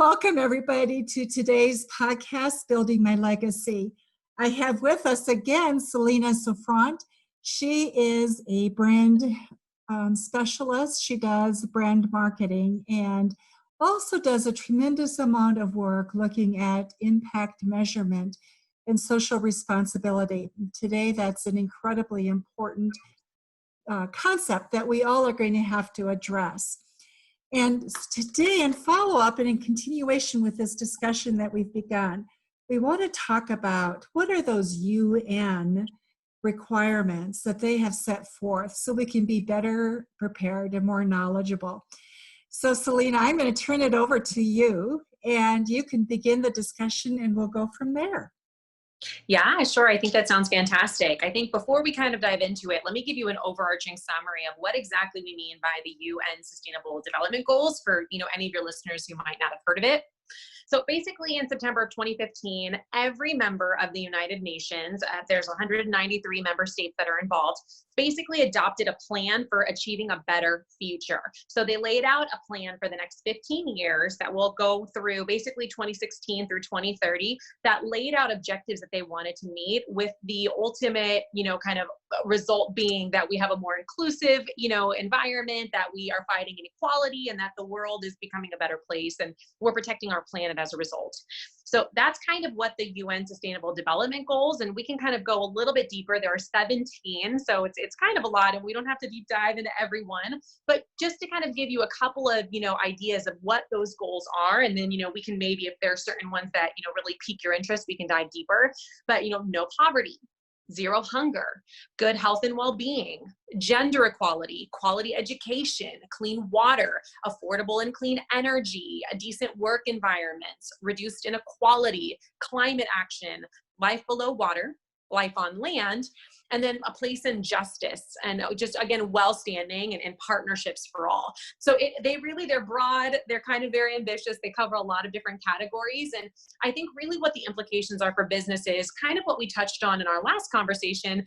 Welcome, everybody, to today's podcast, Building My Legacy. I have with us again Celina Souffrant. She is a brand specialist. She does brand marketing and also does a tremendous amount of work looking at impact measurement and social responsibility. Today, that's an incredibly important concept that we all are going to have to address. And today, in follow-up and in continuation with this discussion that we've begun, we want to talk about what are those UN requirements that they have set forth so we can be better prepared and more knowledgeable. So, Celina, I'm going to turn it over to you, and you can begin the discussion, and we'll go from there. Yeah, sure. I think that sounds fantastic. I think before we kind of dive into it, let me give you an overarching summary of what exactly we mean by the UN Sustainable Development Goals for, any of your listeners who might not have heard of it. So basically in September of 2015, every member of the United Nations, there's 193 member states that are involved, basically adopted a plan for achieving a better future. So they laid out a plan for the next 15 years that will go through basically 2016 through 2030 that laid out objectives that they wanted to meet, with the ultimate, kind of result being that we have a more inclusive, environment, that we are fighting inequality, and that the world is becoming a better place, and we're protecting our planet as a result. So that's kind of what the UN Sustainable Development Goals, and we can kind of go a little bit deeper. There are 17, so it's kind of a lot, and we don't have to deep dive into every one, but just to kind of give you a couple of, ideas of what those goals are, and then, we can maybe, if there are certain ones that, really pique your interest, we can dive deeper. But, no poverty, zero hunger, good health and well-being, gender equality, quality education, clean water, affordable and clean energy, a decent work environment, reduced inequality, climate action, life below water, life on land, and then a place in justice, and just, again, well-standing and partnerships for all. So they're broad, they're kind of very ambitious, they cover a lot of different categories, and I think really what the implications are for businesses, kind of what we touched on in our last conversation,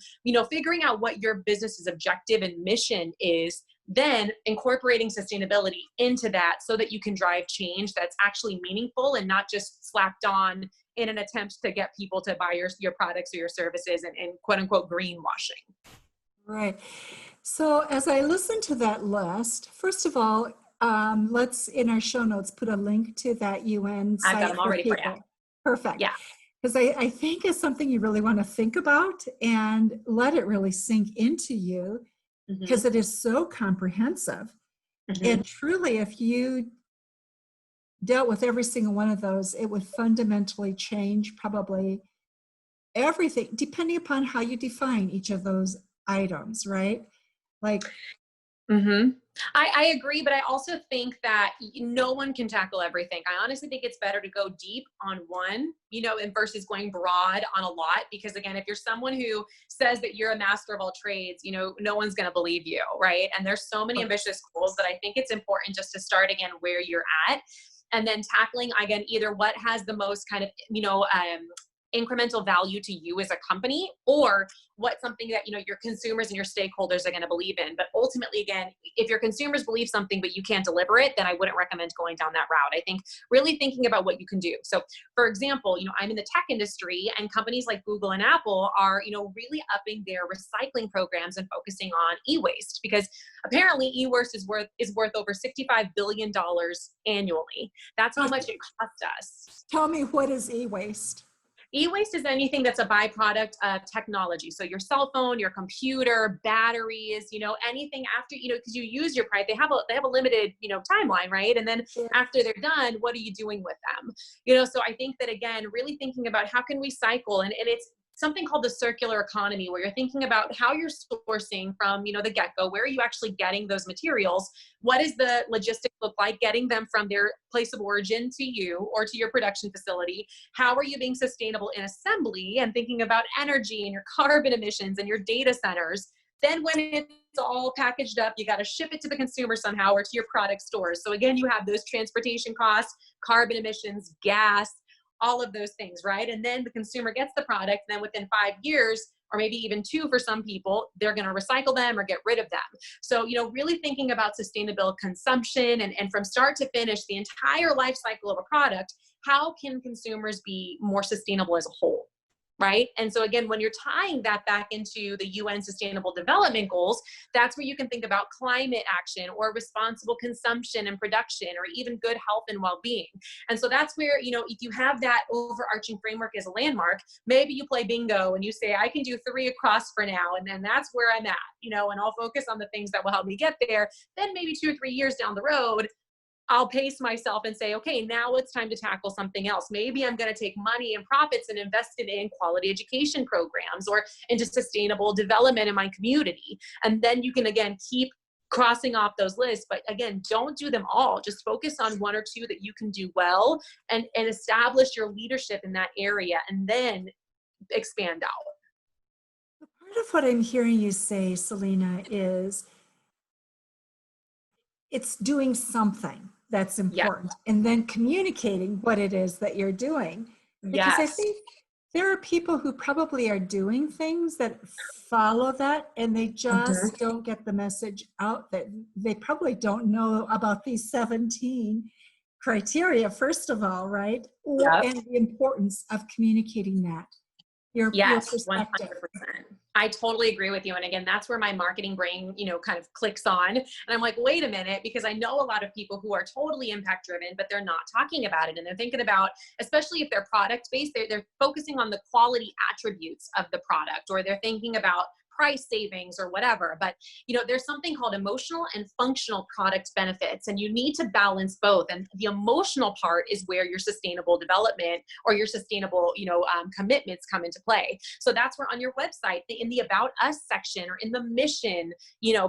figuring out what your business's objective and mission is, then incorporating sustainability into that so that you can drive change that's actually meaningful and not just slapped on in an attempt to get people to buy your products or your services, and quote unquote greenwashing. Right. So as I listen to that list, first of all, let's in our show notes put a link to that UN site. I've got them already for you. Perfect. Yeah. Because I think it's something you really want to think about and let it really sink into you, because it is so comprehensive. And truly, if you dealt with every single one of those, it would fundamentally change probably everything, depending upon how you define each of those items, right? Like, I agree, but I also think that no one can tackle everything. I honestly think it's better to go deep on one, and versus going broad on a lot, because again, if you're someone who says that you're a master of all trades, no one's going to believe you, right? And there's so many ambitious goals that I think it's important just to start again where you're at, and then tackling, again, either what has the most kind of, incremental value to you as a company, or what's something that, your consumers and your stakeholders are going to believe in. But ultimately, again, if your consumers believe something, but you can't deliver it, then I wouldn't recommend going down that route. I think really thinking about what you can do. So for example, I'm in the tech industry, and companies like Google and Apple are, really upping their recycling programs and focusing on e-waste, because apparently e-waste is worth over $65 billion annually. That's how much it costs us. Tell me, what is e-waste? E-waste is anything that's a byproduct of technology. So your cell phone, your computer, batteries, anything after, because you use your product, they have a limited, timeline, right? And then after they're done, what are you doing with them? So I think that, again, really thinking about how can we cycle, and it's something called the circular economy, where you're thinking about how you're sourcing from, the get-go. Where are you actually getting those materials? What does the logistics look like, getting them from their place of origin to you or to your production facility? How are you being sustainable in assembly, and thinking about energy and your carbon emissions and your data centers? Then when it's all packaged up, you got to ship it to the consumer somehow, or to your product stores. So again, you have those transportation costs, carbon emissions, gas, all of those things, right? And then the consumer gets the product, and then within 5 years, or maybe even 2 for some people, they're going to recycle them or get rid of them. So, really thinking about sustainable consumption and from start to finish, the entire life cycle of a product, how can consumers be more sustainable as a whole? Right. And so again, when you're tying that back into the UN Sustainable Development Goals, that's where you can think about climate action or responsible consumption and production, or even good health and well-being. And so that's where, if you have that overarching framework as a landmark, maybe you play bingo and you say, I can do 3 across for now. And then that's where I'm at, and I'll focus on the things that will help me get there. Then maybe 2 or 3 years down the road, I'll pace myself and say, okay, now it's time to tackle something else. Maybe I'm going to take money and profits and invest it in quality education programs or into sustainable development in my community. And then you can, again, keep crossing off those lists. But again, don't do them all. Just focus on 1 or 2 that you can do well and establish your leadership in that area, and then expand out. Part of what I'm hearing you say, Celina, is it's doing something that's important, and then communicating what it is that you're doing. Because I think there are people who probably are doing things that follow that, and they just don't get the message out, that they probably don't know about these 17 criteria, first of all, right? And the importance of communicating that. Your perspective. 100%. I totally agree with you. And again, that's where my marketing brain, kind of clicks on. And I'm like, wait a minute, because I know a lot of people who are totally impact driven, but they're not talking about it. And they're thinking about, especially if they're product based, they're focusing on the quality attributes of the product, or they're thinking about price savings or whatever. But, there's something called emotional and functional product benefits, and you need to balance both. And the emotional part is where your sustainable development or your sustainable, commitments come into play. So that's where on your website, in the About Us section or in the mission,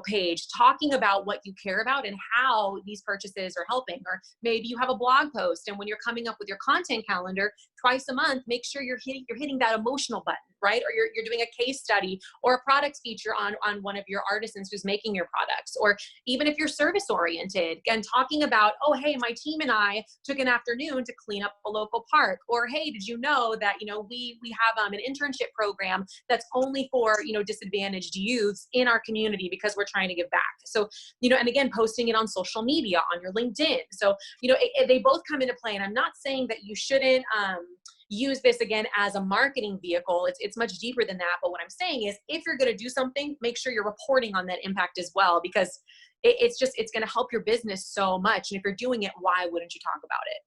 page, talking about what you care about and how these purchases are helping. Or maybe you have a blog post, and when you're coming up with your content calendar twice a month, make sure you're hitting that emotional button, right? Or you're doing a case study or a product feature on one of your artisans who's making your products. Or even if you're service oriented, again, talking about, oh, hey, my team and I took an afternoon to clean up a local park. Or, hey, did you know that, we have an internship program that's only for, disadvantaged youths in our community because we're trying to give back. So, and again, posting it on social media, on your LinkedIn. So, they both come into play. And I'm not saying that you shouldn't, use this again as a marketing vehicle. It's much deeper than that. But what I'm saying is, if you're going to do something, make sure you're reporting on that impact as well, because it's going to help your business so much. And if you're doing it, why wouldn't you talk about it?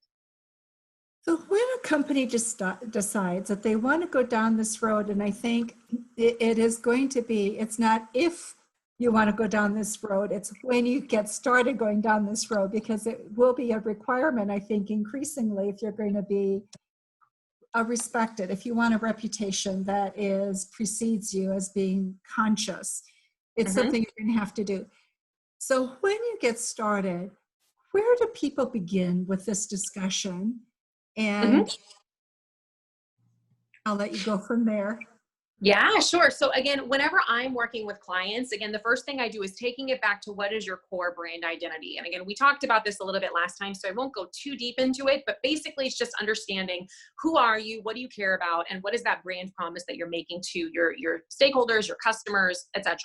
So when a company just decides that they want to go down this road, and I think it is going to be, it's not if you want to go down this road, it's when you get started going down this road, because it will be a requirement, I think, increasingly, if you're going to be respected, if you want a reputation that precedes you as being conscious, it's something you're going to have to do. So when you get started, where do people begin with this discussion? And I'll let you go from there. Yeah, sure. So again, whenever I'm working with clients, again, the first thing I do is taking it back to what is your core brand identity. And again, we talked about this a little bit last time, so I won't go too deep into it, but basically it's just understanding who are you, what do you care about, and what is that brand promise that you're making to your stakeholders, your customers, etc.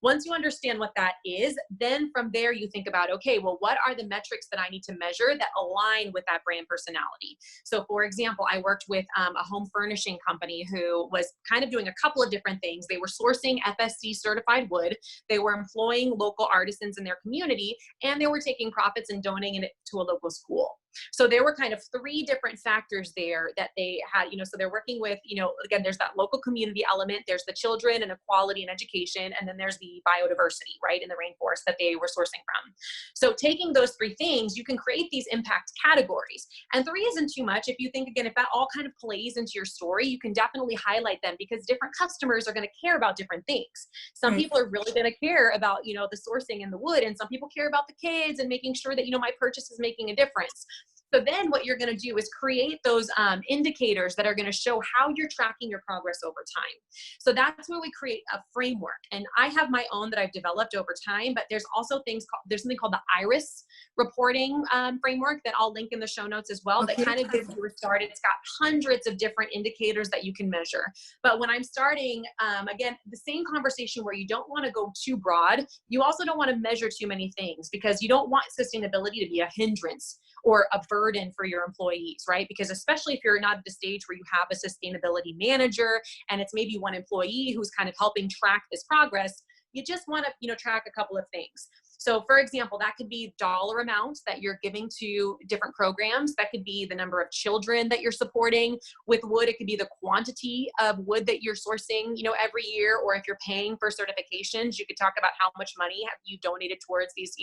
Once you understand what that is, then from there you think about, okay, well, what are the metrics that I need to measure that align with that brand personality? So for example, I worked with a home furnishing company who was kind of doing a couple of different things. They were sourcing FSC certified wood, they were employing local artisans in their community, and they were taking profits and donating it to a local school. So there were kind of 3 different factors there that they had, so they're working with, again, there's that local community element, there's the children and equality and education, and then there's the biodiversity, right, in the rainforest that they were sourcing from. So taking those 3 things, you can create these impact categories. And 3 isn't too much. If you think, again, if that all kind of plays into your story, you can definitely highlight them, because different customers are going to care about different things. Some people are really going to care about, the sourcing and the wood, and some people care about the kids and making sure that, my purchase is making a difference. So then what you're going to do is create those indicators that are going to show how you're tracking your progress over time. So that's where we create a framework. And I have my own that I've developed over time, but there's also there's something called the IRIS reporting framework that I'll link in the show notes as well, that kind of gives you a start. It's got hundreds of different indicators that you can measure. But when I'm starting, again, the same conversation where you don't want to go too broad, you also don't want to measure too many things, because you don't want sustainability to be a hindrance or a burden for your employees, right? Because especially if you're not at the stage where you have a sustainability manager and it's maybe one employee who's kind of helping track this progress, you just want to, track a couple of things. So for example, that could be dollar amounts that you're giving to different programs. That could be the number of children that you're supporting with wood. It could be the quantity of wood that you're sourcing, every year. Or if you're paying for certifications, you could talk about how much money have you donated towards these,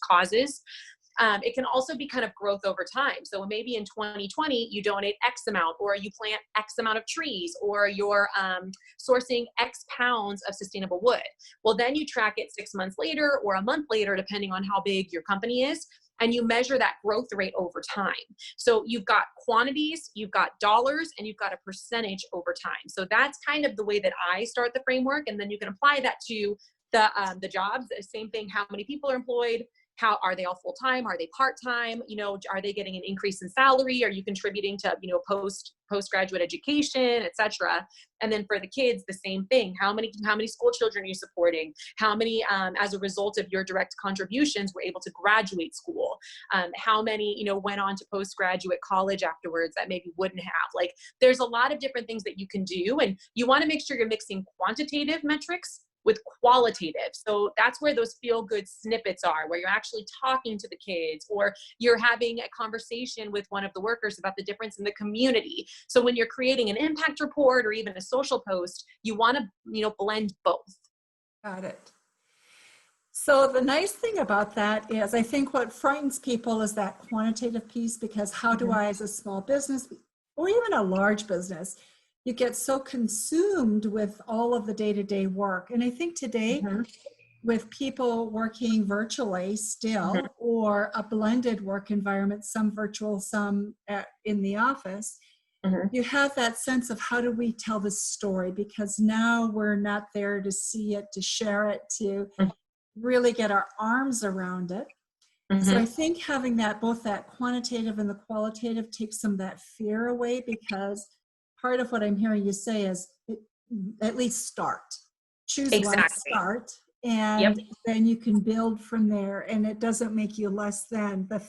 causes. It can also be kind of growth over time. So maybe in 2020, you donate X amount, or you plant X amount of trees, or you're sourcing X pounds of sustainable wood. Well, then you track it 6 months later or a month later, depending on how big your company is, and you measure that growth rate over time. So you've got quantities, you've got dollars, and you've got a percentage over time. So that's kind of the way that I start the framework. And then you can apply that to the jobs. The same thing, how many people are employed, how are they all full-time? Are they part-time? Are they getting an increase in salary? Are you contributing to, postgraduate education, et cetera? And then for the kids, the same thing. How many school children are you supporting? How many, as a result of your direct contributions, were able to graduate school? How many, went on to postgraduate college afterwards that maybe wouldn't have? Like, there's a lot of different things that you can do. And you want to make sure you're mixing quantitative metrics with qualitative. So that's where those feel-good snippets are, where you're actually talking to the kids, or you're having a conversation with one of the workers about the difference in the community. So when you're creating an impact report or even a social post, you want to, blend both. Got it. So the nice thing about that is, I think what frightens people is that quantitative piece, because how do I, as a small business or even a large business, you get so consumed with all of the day-to-day work. And I think today, with people working virtually still, or a blended work environment, some virtual, some in the office, you have that sense of, how do we tell this story? Because now we're not there to see it, to share it, to really get our arms around it. So I think having that, both that quantitative and the qualitative, takes some of that fear away, because part of what I'm hearing you say is, at least start. Choose one, start, and then you can build from there. And it doesn't make you less than. But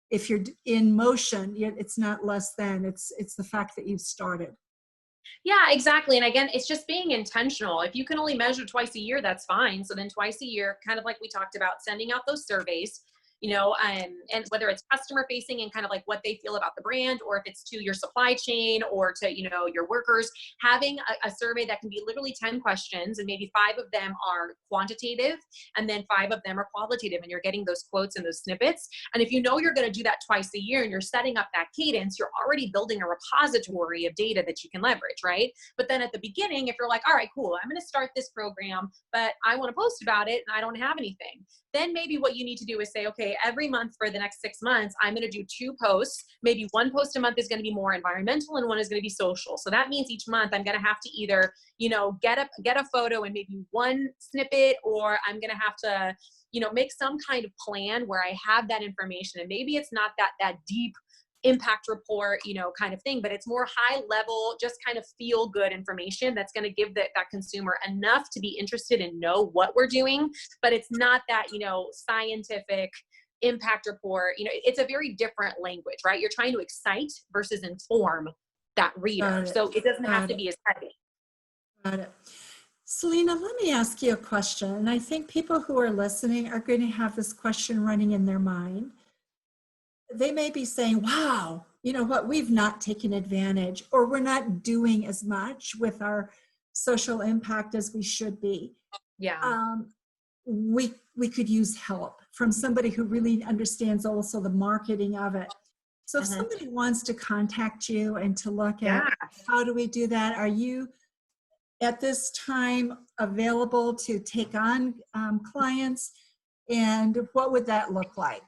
if you're in motion, it's not less than. It's the fact that you've started. Yeah, exactly. And again, it's just being intentional. If you can only measure twice a year, that's fine. So then twice a year, kind of like we talked about, sending out those surveys, and whether it's customer facing and kind of like what they feel about the brand, or if it's to your supply chain or to, your workers, having a survey that can be literally 10 questions, and maybe 5 of them are quantitative and then 5 of them are qualitative, and you're getting those quotes and those snippets. And if you're going to do that twice a year and you're setting up that cadence, you're already building a repository of data that you can leverage, right? But then at the beginning, if you're like, all right, cool, I'm going to start this program, but I want to post about it and I don't have anything, then maybe what you need to do is say, okay, every month for the next 6 months, I'm going to do 2 posts. Maybe 1 post a month is going to be more environmental and 1 is going to be social. So that means each month I'm going to have to either, get a photo and maybe 1 snippet, or I'm going to have to, make some kind of plan where I have that information. And maybe it's not that deep impact report, kind of thing, but it's more high level, just kind of feel good information that's going to give that consumer enough to be interested and know what we're doing. But it's not that, scientific impact report. It's a very different language, right? You're trying to excite versus inform that reader. So it doesn't have to be as heavy. Got it. Celina, let me ask you a question. And I think people who are listening are going to have this question running in their mind. They may be saying, wow, we've not taken advantage, or we're not doing as much with our social impact as we should be. Yeah. We could use help from somebody who really understands also the marketing of it. So if somebody wants to contact you and to look at how do we do that, are you at this time available to take on clients, and what would that look like?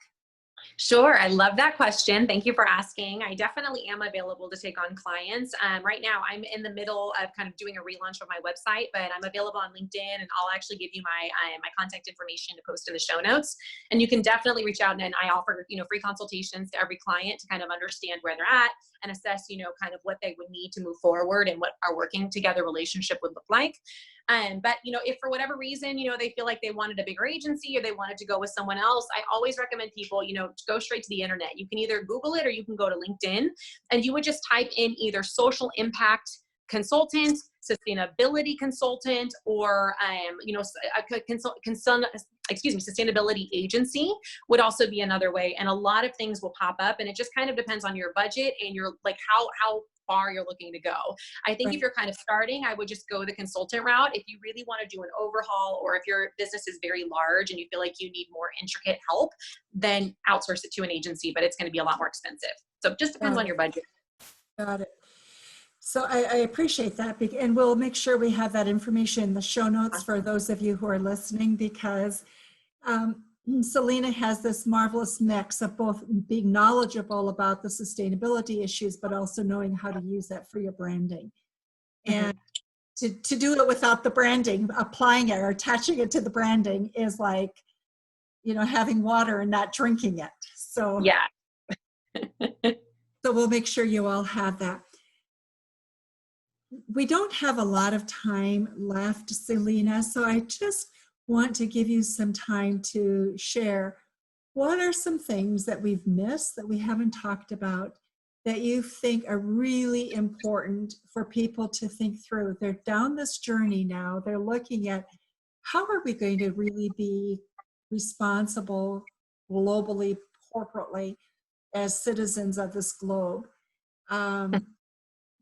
Sure. I love that question. Thank you for asking. I definitely am available to take on clients. Right now, I'm in the middle of kind of doing a relaunch of my website, but I'm available on LinkedIn, and I'll actually give you my contact information to post in the show notes. And you can definitely reach out, and I offer, free consultations to every client to kind of understand where they're at and assess, kind of what they would need to move forward and what our working together relationship would look like. But, if for whatever reason, they feel like they wanted a bigger agency or they wanted to go with someone else, I always recommend people, to go straight to the internet. You can either Google it or you can go to LinkedIn, and you would just type in either social impact consultant, sustainability consultant, or, sustainability agency would also be another way. And a lot of things will pop up, and it just kind of depends on your budget and your, like, how far you're looking to go. I think if you're kind of starting, I would just go the consultant route. If you really want to do an overhaul, or if your business is very large and you feel like you need more intricate help, then outsource it to an agency, but it's going to be a lot more expensive. So it just depends on your budget. Got it. So I appreciate that. And we'll make sure we have that information in the show notes for those of you who are listening, because Celina has this marvelous mix of both being knowledgeable about the sustainability issues, but also knowing how to use that for your branding. And to do it without the branding, applying it or attaching it to the branding is like, having water and not drinking it. So yeah. So we'll make sure you all have that. We don't have a lot of time left, Celina, so I just want to give you some time to share what are some things that we've missed, that we haven't talked about, that you think are really important for people to think through. They're down this journey now. They're looking at how are we going to really be responsible globally, corporately, as citizens of this globe.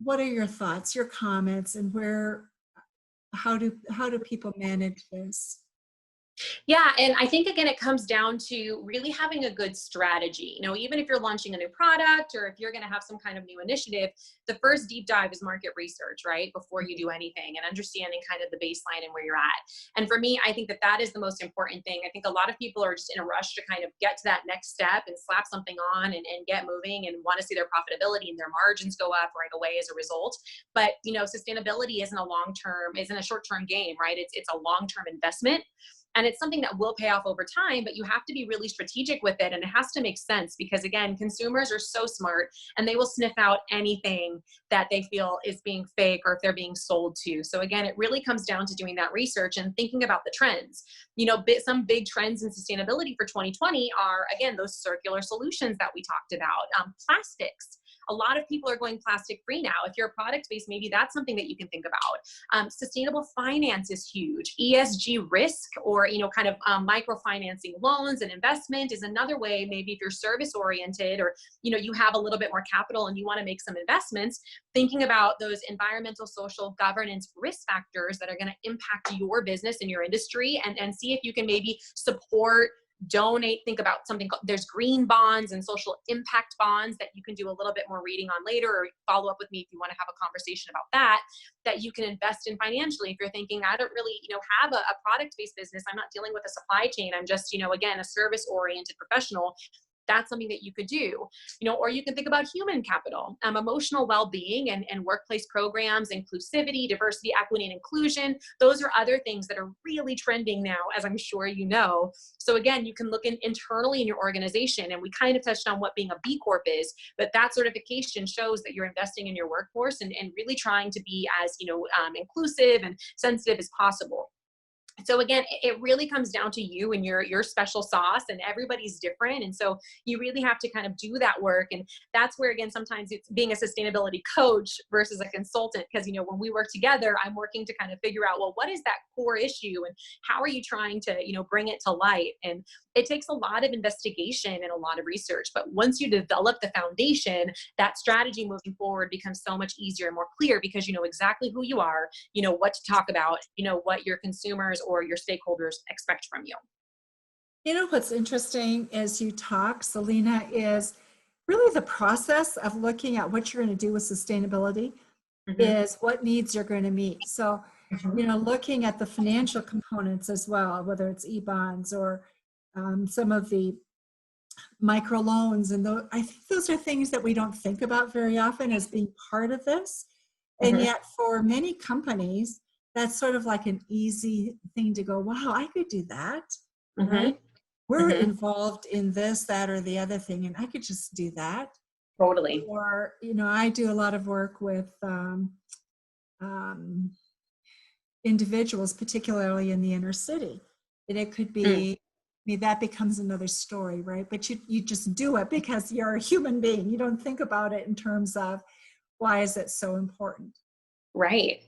What are your thoughts, your comments, and how do people manage this? Yeah. And I think, again, it comes down to really having a good strategy. Even if you're launching a new product or if you're going to have some kind of new initiative, the first deep dive is market research, right? Before you do anything, and understanding kind of the baseline and where you're at. And for me, I think that is the most important thing. I think a lot of people are just in a rush to kind of get to that next step and slap something on and get moving and want to see their profitability and their margins go up right away as a result. But, sustainability isn't a short-term game, right? It's a long-term investment. And it's something that will pay off over time, but you have to be really strategic with it. And it has to make sense because, again, consumers are so smart and they will sniff out anything that they feel is being fake or if they're being sold to. So again, it really comes down to doing that research and thinking about the trends. Some big trends in sustainability for 2020 are, again, those circular solutions that we talked about, plastics. A lot of people are going plastic free now. If you're a product based, maybe that's something that you can think about. Sustainable finance is huge. ESG risk, or kind of microfinancing loans and investment is another way. Maybe if you're service oriented, or you have a little bit more capital and you want to make some investments, thinking about those environmental, social, governance risk factors that are going to impact your business and your industry, and see if you can maybe support, donate. Think about something called, there's green bonds and social impact bonds that you can do a little bit more reading on later, or follow up with me if you want to have a conversation about that you can invest in financially. If you're thinking, I don't really, have a product-based business, I'm not dealing with a supply chain, I'm just, again, a service-oriented professional, that's something that you could do, or you can think about human capital, emotional well-being and workplace programs, inclusivity, diversity, equity, and inclusion. Those are other things that are really trending now, as I'm sure you know. So again, you can look internally in your organization, and we kind of touched on what being a B Corp is, but that certification shows that you're investing in your workforce and really trying to be as, inclusive and sensitive as possible. So again, it really comes down to you and your special sauce, and everybody's different. And so you really have to kind of do that work. And that's where, again, sometimes it's being a sustainability coach versus a consultant. Because, when we work together, I'm working to kind of figure out, well, what is that core issue and how are you trying to, bring it to light? And it takes a lot of investigation and a lot of research. But once you develop the foundation, that strategy moving forward becomes so much easier and more clear, because you know exactly who you are, what to talk about, what your consumers or your stakeholders expect from you. What's interesting as you talk, Celina, is really the process of looking at what you're going to do with sustainability is what needs you're going to meet. So, looking at the financial components as well, whether it's e-bonds or some of the microloans, and I think those are things that we don't think about very often as being part of this. And yet for many companies, that's sort of like an easy thing to go, wow, I could do that, right? We're involved in this, that, or the other thing, and I could just do that. Totally. Or, I do a lot of work with individuals, particularly in the inner city. And it could be, that becomes another story, right? But you just do it because you're a human being. You don't think about it in terms of why is it so important? Right.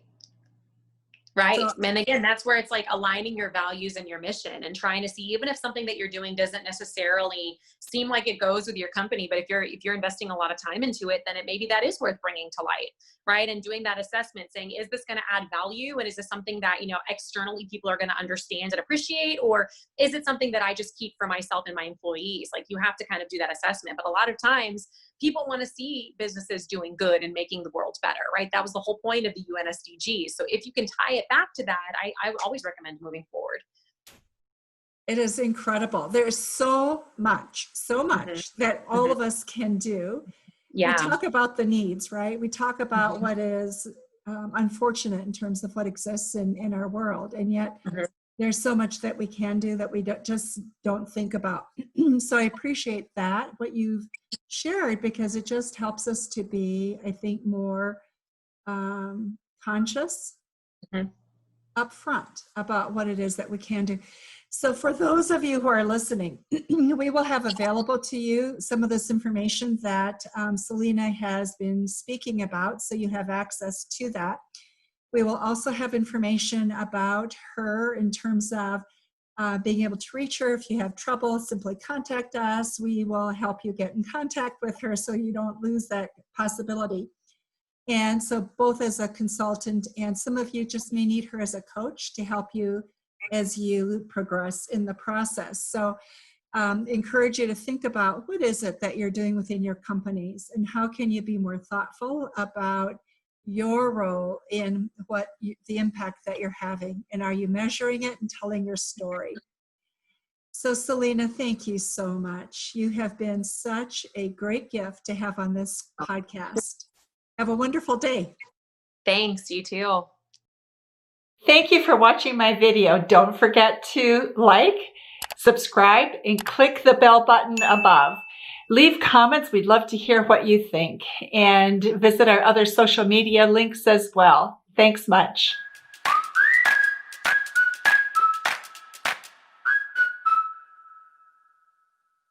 Right. So, And again, that's where it's like aligning your values and your mission and trying to see, even if something that you're doing doesn't necessarily seem like it goes with your company, but if you're investing a lot of time into it, then maybe that is worth bringing to light. Right. And doing that assessment, saying, is this going to add value? And is this something that, externally people are going to understand and appreciate? Or is it something that I just keep for myself and my employees? Like, you have to kind of do that assessment. But a lot of times people want to see businesses doing good and making the world better, right? That was the whole point of the UN SDGs. So if you can tie it back to that, I always recommend moving forward. it is incredible. There's so much that all of us can do. Yeah. We talk about the needs, right? We talk about what is unfortunate in terms of what exists in our world. And yet there's so much that we can do that we just don't think about. So I appreciate that, what you've shared, because it just helps us to be, I think, more conscious upfront about what it is that we can do. So for those of you who are listening, we will have available to you some of this information that Celina has been speaking about, so you have access to that. We will also have information about her in terms of being able to reach her. If you have trouble, simply contact us. We will help you get in contact with her so you don't lose that possibility. And so both as a consultant, and some of you just may need her as a coach to help you as you progress in the process. So encourage you to think about, what is it that you're doing within your companies, and how can you be more thoughtful about your role in the impact that you're having, and are you measuring it and telling your story? So Celina, thank you so much. You have been such a great gift to have on this podcast. Have a wonderful day. Thanks, you too. Thank you for watching my video. Don't forget to like, subscribe, and click the bell button above. Leave comments. We'd love to hear what you think. And visit our other social media links as well. Thanks much.